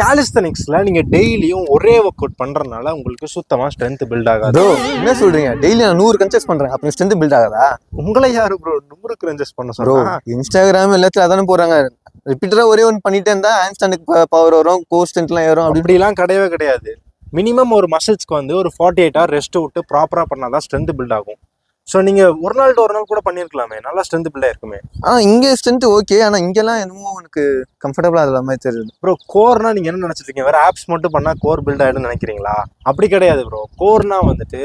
காலிஸ்தனிக்ஸ்ல நீங்க டெய்லியும் ஒரே ஒர்க் அவுட் பண்றதுனால உங்களுக்கு சுத்தமா ஸ்ட்ரென்த் பில்ட் ஆகாது. ப்ரோ என்ன சொல்றீங்க? டெய்லி நான் 100 கன்சஸ் பண்றேன், அப்ப ஸ்ட்ரென்த் பில்ட் ஆகாதா? உங்களை யாரு ப்ரோ 100 கிரன்ச்சஸ் பண்ண ப்ரோ சொல்றா? இன்ஸ்டாகிராம் எல்லாத்தையும் அதானே போறாங்க. ரிப்பீட்டரா ஒரே ஒன்று பண்ணிட்டே இருந்தா ஹேண்ட் ஸ்டாண்டுக்கு பவர் வரும், கோர் ஸ்ட்ரென்த்லாம் ஏறும். அப்படிலாம் கிடையவே கிடையாது. மினிமம் ஒரு மசில்ஸ்க்கு வந்து ஒரு 48 hours ரெஸ்ட் விட்டு ப்ராப்பரா பண்ணாதான் ஸ்ட்ரென்த் பில்ட் ஆகும். ஸோ நீங்க ஒரு நாள் டு ஒரு நாள் கூட பண்ணிருக்கலாமே, நல்லா ஸ்ட்ரென்த் பில்ட் ஆயிருக்குமே. இங்க ஸ்ட்ரென்த் ஓகே, ஆனா இங்கெல்லாம் என்னமோ எனக்கு கம்ஃபர்டபுளா இல்லாத மாதிரி தெரியுது. ப்ரோ கோர்னா நீங்க என்ன நினைச்சிருக்கீங்க? வேற ஆப்ஸ் மட்டும் பண்ணா கோர் பில்ட் ஆயிடும்னு நினைக்கிறீங்களா? அப்படி கிடையாது ப்ரோ. கோர்னா வந்துட்டு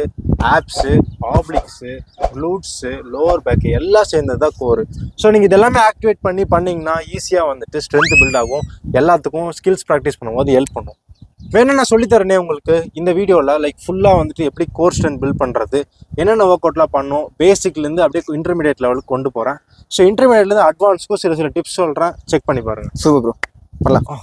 ஆப்ஸு, ஆப்ளிக்ஸு, க்ளூட்ஸு, லோவர் பேக் எல்லாம் சேர்ந்தது தான் கோர். ஸோ நீங்கள் இதெல்லாமே ஆக்டிவேட் பண்ணிங்கன்னா ஈஸியாக வந்துட்டு ஸ்ட்ரென்த் பில்ட் ஆகும். எல்லாத்துக்கும் ஸ்கில்ஸ் ப்ராக்டிஸ் பண்ணும்போது ஹெல்ப் பண்ணும். வேணா நான் சொல்லித்தரேனே உங்களுக்கு இந்த வீடியோவில். லைக் ஃபுல்லாக வந்துட்டு எப்படி கோர் ஸ்ட்ரென்த் பில்ட் பண்ணுறது, என்னென்ன ஒர்க் அவுட்லாம் பண்ணும், பேசிக்லேருந்து அப்படியே இன்டர்மீடியட் லெவலுக்கு கொண்டு போகிறேன். ஸோ இன்டர்மீடியட்லேருந்து அட்வான்ஸ்க்கும் சில டிப்ஸ் சொல்கிறேன், செக் பண்ணி பாருங்கள். சூப்பர் ப்ரோ, பண்ணலாம்.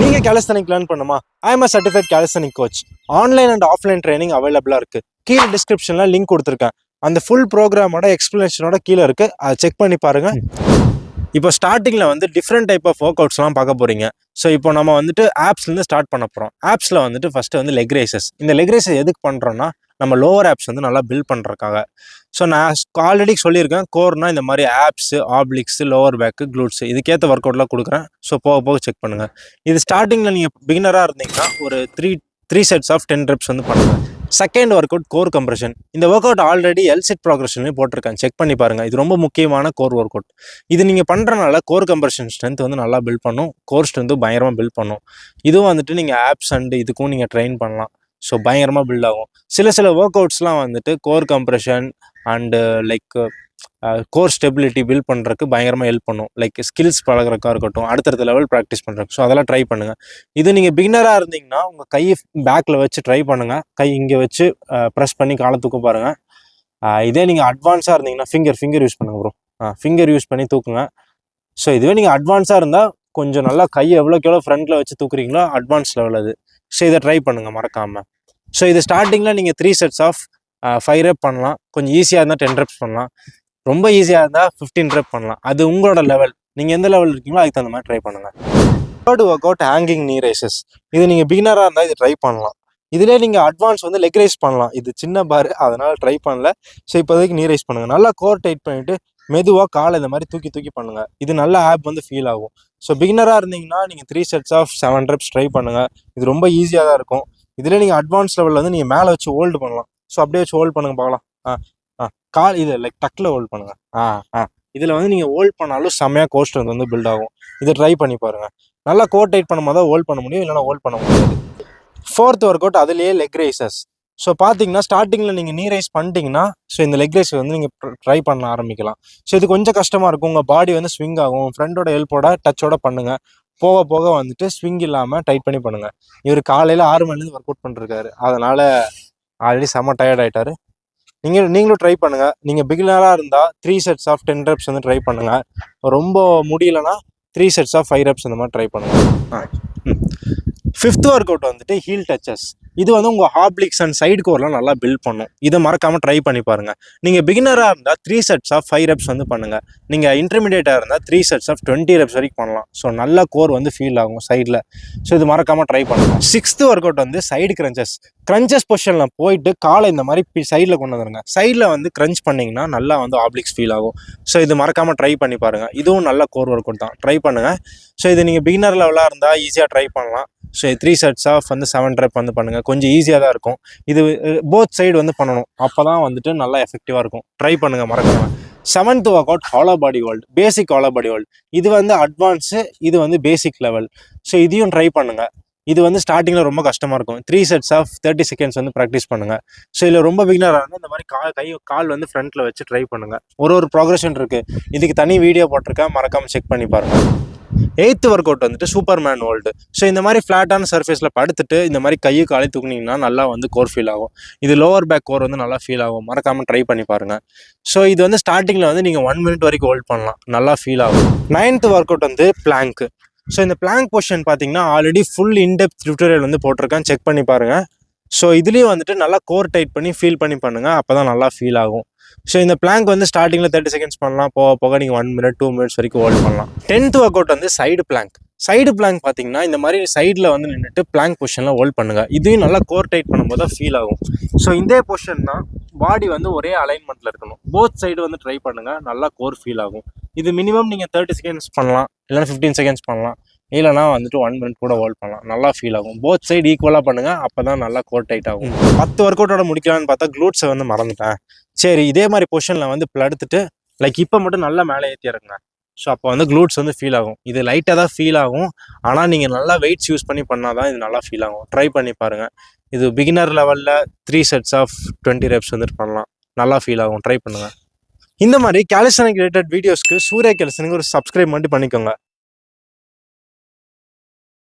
நீங்கள் காலிஸ்தனிக் லேர்ன் பண்ணுமா? I am a certified calisthenic coach. Online and offline training அவைலபிளாக இருக்குது. கீழே டிஸ்கிரிப்ஷனில் லிங்க் கொடுத்துருக்கேன். அந்த ஃபுல் ப்ரோக்ராமோட எக்ஸ்பிளனேஷனோட கீழே இருக்குது, அதை செக் பண்ணி பாருங்கள். இப்போ ஸ்டார்டிங்கில் வந்து டிஃப்ரெண்ட் டைப் ஆஃப் ஒர்க் அவுட்ஸ்லாம் பார்க்க போகிறீங்க. ஸோ இப்போ நம்ம வந்துட்டு ஆப்ஸ்லேருந்து ஸ்டார்ட் பண்ண போகிறோம். ஆப்ஸில் வந்துட்டு ஃபஸ்ட்டு வந்து லெக் ரேசஸ். இந்த லெக் ரேசஸ் எதுக்கு பண்ணுறோன்னா நம்ம லோவர் ஆப்ஸ் வந்து நல்லா பில்ட் பண்ணுறக்காக. ஸோ நான் ஆல்ரெடி சொல்லியிருக்கேன், கோர்னா இந்த மாதிரி ஆப்ஸு, ஆப்ளிக்ஸு, லோவர் பேக்கு, க்ளூட்ஸு இதுக்கேற்ற ஒர்க் அவுட்லாம் கொடுக்குறேன். ஸோ போக போக செக் பண்ணுங்கள். இது ஸ்டார்டிங்கில் நீங்கள் பிகினராக இருந்தீங்கன்னா ஒரு த்ரீ செட்ஸ் ஆஃப் 10 reps வந்து பண்ணுங்கள். Second work out core compression. இந்த ஒர்க் அவுட் ஆல்ரெடி எல்சிட் ப்ரோக்ரஷன்லேயும் போட்டிருக்கேன், செக் பண்ணி பாருங்கள். இது ரொம்ப முக்கியமான கோர் ஒர்க் அவுட். இது நீங்கள் பண்ணுறனால கோர் கம்ப்ரெஷன் ஸ்ட்ரென்த் வந்து நல்லா பில்ட் பண்ணும், கோர் ஸ்ட்ரென்த்தும் பயங்கரமாக பில்ட் பண்ணும். இதுவும் வந்துட்டு நீங்கள் ஆப்ஸ் அண்டு இதுக்கும் நீங்கள் ட்ரெயின் பண்ணலாம். ஸோ பயங்கரமாக பில்ட் ஆகும். சில ஒர்க் அவுட்ஸ்லாம் வந்துட்டு core compression and like core stability build பண்ணுறதுக்கு பயங்கரமாக ஹெல்ப் பண்ணும். லைக் ஸ்கில்ஸ் பழகிறக்கா இருக்கட்டும், அடுத்தடுத்த லெவல் ப்ராக்டிஸ் பண்ணுறதுக்கு. ஸோ அதெல்லாம் ட்ரை பண்ணுங்கள். இது நீங்கள் பிகினராக இருந்தீங்கன்னா உங்கள் கையை பேக்கில் வச்சு ட்ரை பண்ணுங்கள். கை இங்கே வச்சு ப்ரெஸ் பண்ணி காலை தூக்க பாருங்கள். இதே நீங்கள் அட்வான்ஸாக இருந்தீங்கன்னா ஃபிங்கர் யூஸ் பண்ணுங்கள் ப்ரோ. ஃபிங்கர் யூஸ் பண்ணி தூக்குங்க. ஸோ இதுவே நீங்கள் அட்வான்ஸாக இருந்தால் கொஞ்சம் நல்லா கையை எவ்வளோக்கு ஃப்ரண்ட்டில் வச்சு தூக்குறீங்களோ அட்வான்ஸ் லெவல் அது. ஸோ இதை ட்ரை பண்ணுங்கள் மறக்காமல். ஸோ இது ஸ்டார்டிங்கில் நீங்கள் 3 sets ஆஃப் 5 rep பண்ணலாம். கொஞ்சம் ஈஸியாக இருந்தால் 10 reps பண்ணலாம். ரொம்ப ஈஸியாக இருந்தால் 15 rep பண்ணலாம். அது உங்களோட லெவல், நீங்கள் எந்த லெவல் இருக்கீங்களோ அதுக்கு தகுந்த மாதிரி ட்ரை பண்ணுங்கள். தேர்ட் ஒர்க் அவுட் ஹேங்கிங் நீ ரைசஸ். இது நீங்கள் பிகினராக இருந்தால் இது ட்ரை பண்ணலாம். இதிலே நீங்கள் அட்வான்ஸ் வந்து லெக் ரைஸ் பண்ணலாம். இது சின்ன பார், அதனால் ட்ரை பண்ணல. ஸோ இப்போதைக்கு நீ ரைஸ் பண்ணுங்கள். நல்லா கோர் டைட் பண்ணிவிட்டு மெதுவாக காலை இந்த மாதிரி தூக்கி பண்ணுங்கள். இது நல்ல ஆப் வந்து ஃபீல் ஆகும். ஸோ பிகினராக இருந்தீங்கன்னா நீங்கள் 3 sets ஆஃப் 7 reps ட்ரை பண்ணுங்கள். இது ரொம்ப ஈஸியாக தான் இருக்கும். இதில் நீங்கள் அட்வான்ஸ் லெவலில் வந்து நீங்கள் மேலே வச்சு ஹோல்டு பண்ணலாம். ஸோ அப்படியே வச்சு ஹோல்ட் பண்ணுங்க பார்க்கலாம். கால் இது லைக் டக்கில் ஹோல்ட் பண்ணுங்கள். இதில் வந்து நீங்கள் ஹோல்ட் பண்ணாலும் செம்மையாக கோர் ஸ்ட்ரென்த் வந்து பில்ட் ஆகும். இதை ட்ரை பண்ணி பாருங்கள். நல்லா கோர் டைட் பண்ணும்போது தான் ஹோல்ட் பண்ண முடியும், இல்லைனா ஹோல்ட் பண்ண முடியாது. ஃபோர்த் ஒர்க் அவுட் அதுலேயே லெக் ரைசஸ். ஸோ பார்த்தீங்கன்னா ஸ்டார்டிங்கில் நீங்கள் நீ ரைஸ் பண்ணிட்டீங்கன்னா ஸோ இந்த லெக் ரைஸ் வந்து நீங்கள் ட்ரை பண்ண ஆரம்பிக்கலாம். ஸோ இது கொஞ்சம் கஷ்டமாக இருக்கும், உங்கள் பாடி வந்து ஸ்விங் ஆகும். ஃப்ரெண்டோட ஹெல்ப்போட டச்சோட பண்ணுங்கள். போக போக வந்துட்டு ஸ்விங் இல்லாமல் டைட் பண்ணி பண்ணுங்கள். இவர் காலையில் 6 மணிலேருந்து ஒர்க் அவுட் பண்ணிருக்காரு, அதனால் ஆல்ரெடி செம்ம டயர்ட் ஆகிட்டாரு. நீங்களும் ட்ரை பண்ணுங்கள். நீங்கள் பிகினராக இருந்தால் 3 sets ஆஃப் 10 reps வந்து ட்ரை பண்ணுங்கள். ரொம்ப முடியலன்னா 3 sets ஆஃப் 5 reps இந்த மாதிரி ட்ரை பண்ணுங்கள். ஃபிஃப்த் ஒர்க் அவுட் வந்துட்டு ஹீல் டச்சஸ். இது வந்து உங்கள் ஆப்ளிக்ஸ் அண்ட் சைடு கோர்லாம் நல்லா பில்ட் பண்ணும். இதை மறக்காமல் ட்ரை பண்ணி பாருங்கள். நீங்கள் பிகினராக இருந்தால் 3 sets ஆஃப் 5 reps வந்து பண்ணுங்கள். நீங்கள் இன்டர்மீடியட்டாக இருந்தால் 3 sets ஆஃப் 20 reps வரைக்கும் பண்ணலாம். ஸோ நல்ல கோர் வந்து ஃபீல் ஆகும் சைடில். ஸோ இது மறக்காமல் ட்ரை பண்ணுங்கள். சிக்ஸ்த் ஒர்க் அவுட் வந்து சைடு கிரன்ச்சஸ் பொசிஷனில் போயிட்டு காலை இந்த மாதிரி சைடில் கொண்டு வந்துருங்க. சைடில் வந்து கிரன்ச் பண்ணிங்கன்னா நல்லா வந்து ஆப்ளிக்ஸ் ஃபீல் ஆகும். ஸோ இது மறக்காமல் ட்ரை பண்ணி பாருங்கள். இதுவும் நல்ல கோர் ஒர்க் அவுட் தான், ட்ரை பண்ணுங்கள். ஸோ இது நீங்கள் பிகினர் லெவலாக இருந்தால் ஈஸியாக ட்ரை பண்ணலாம். ஸோ 3 sets ஆஃப் வந்து 7 rep வந்து பண்ணுங்கள். கொஞ்சம் ஈஸியாக தான் இருக்கும். இது போத் சைடு வந்து பண்ணணும், அப்போ தான் வந்துட்டு நல்லா எஃபெக்டிவாக இருக்கும். ட்ரை பண்ணுங்கள் மறக்காமல். 7th ஒர்க் அவுட் ஹாலோ பாடி ஹோல்ட், பேசிக் ஹாலோ பாடி ஹோல்ட். இது வந்து அட்வான்ஸு, இது வந்து பேசிக் லெவல். ஸோ இதையும் ட்ரை பண்ணுங்கள். இது வந்து ஸ்டார்டிங்கில் ரொம்ப கஷ்டமாக இருக்கும். 3 sets ஆஃப் 30 seconds வந்து ப்ராக்டிஸ் பண்ணுங்கள். ஸோ இதில் ரொம்ப பிகினராக இருந்தால் இந்த மாதிரி கால் வந்து ஃப்ரண்ட்டில் வச்சு ட்ரை பண்ணுங்கள். ஒரு ப்ரோக்ரஷன் இருக்குது, இதுக்கு தனி வீடியோ போட்டிருக்கேன், மறக்காமல் செக் பண்ணி பாருங்கள். 8th ஒர்க் அவுட் வந்துட்டு சூப்பர்மேன் ஹோல்டு. ஸோ இந்த மாதிரி ஃப்ளாட்டான சர்ஃபேஸில் படுத்துட்டு இந்த மாதிரி காலை தூக்குனீங்கன்னா நல்லா வந்து கோர் ஃபீல் ஆகும். இது லோவர் பேக் கோர் வந்து நல்லா ஃபீல் ஆகும், மறக்காமல் ட்ரை பண்ணி பாருங்கள். ஸோ இது வந்து ஸ்டார்டிங்கில் வந்து நீங்கள் 1 minute வரைக்கும் ஹோல்ட் பண்ணலாம், நல்லா ஃபீல் ஆகும். 9th ஒர்க் அவுட் வந்து பிளாங்க். ஸோ இந்த பிளாங்க் பொசிஷன் பார்த்தீங்கன்னா ஆல்ரெடி ஃபுல் இன்டெப்த் டியூட்டோரியல் வந்து போட்டிருக்கேன், செக் பண்ணி பாருங்கள். ஸோ இதுலேயும் வந்துட்டு நல்லா கோர் டைட் பண்ணி ஃபீல் பண்ணி பண்ணுங்கள், அப்போ தான் நல்லா ஃபீல் ஆகும். ஸோ இந்த பிளாங்க் வந்து ஸ்டார்டிங்கில் 30 seconds பண்ணலாம், போக போக நீங்கள் 1 minute 2 minutes வரைக்கும் ஹோல்ட் பண்ணலாம். 10th ஒர்க் அவுட் வந்து சைடு பிளாங்க். சைடு பிளாங்க் பார்த்தீங்கன்னா இந்த மாதிரி சைடில் வந்து நின்றுட்டு பிளாங்க் பொசிஷனில் ஹோல்ட் பண்ணுங்கள். இதையும் நல்லா கோர் டைட் பண்ணும்போது தான் ஃபீல் ஆகும். ஸோ இதே பொசிஷன் தான், பாடி வந்து ஒரே அலைன்மெண்ட்டில் இருக்கணும். போத் சைடு வந்து ட்ரை பண்ணுங்கள், நல்லா கோர் ஃபீல் ஆகும். இது மினிமம் நீங்கள் 30 செகண்ட்ஸ் பண்ணலாம், இல்லைனா 15 செகண்ட்ஸ் பண்ணலாம், இல்லைனா வந்துட்டு 1 மினிட் கூட ஹோல்ட் பண்ணலாம். நல்லா ஃபீல் ஆகும். போத் சைடு ஈக்குவலாக பண்ணுங்கள், அப்போ தான் நல்லா கோர் டைட் ஆகும். 10 ஒர்க் அவுட்டோட முடிக்கலான்னு பார்த்தா க்ளூட்ஸை வந்து மறந்துட்டேன். சரி, இதே மாதிரி பொசிஷனில் வந்து படுத்துட்டு லைக் இப்போ மட்டும் நல்லா மேலே ஏற்றி இறங்குங்க. ஸோ அப்போ வந்து க்ளூட்ஸ் வந்து ஃபீல் ஆகும். இது லைட்டாக தான் ஃபீல் ஆகும், ஆனால் நீங்கள் நல்லா வெயிட்ஸ் யூஸ் பண்ணி பண்ணால் தான் இது நல்லா ஃபீல் ஆகும். ட்ரை பண்ணி பாருங்கள். இது பிகினர் லெவலில் 3 செட்ஸ் ஆஃப் 20 ரெப்ஸ் வந்துட்டு பண்ணலாம். நல்லா ஃபீல் ஆகும். ட்ரை பண்ணுங்கள். இந்த மாதிரி கேலிஸ்தனிக் ரிலேட்டட் வீடியோஸ்க்கு சூர்யா கேலிஸ்தனிக் ஒரு சப்ஸ்கிரைப் மட்டும் பண்ணிக்கோங்க.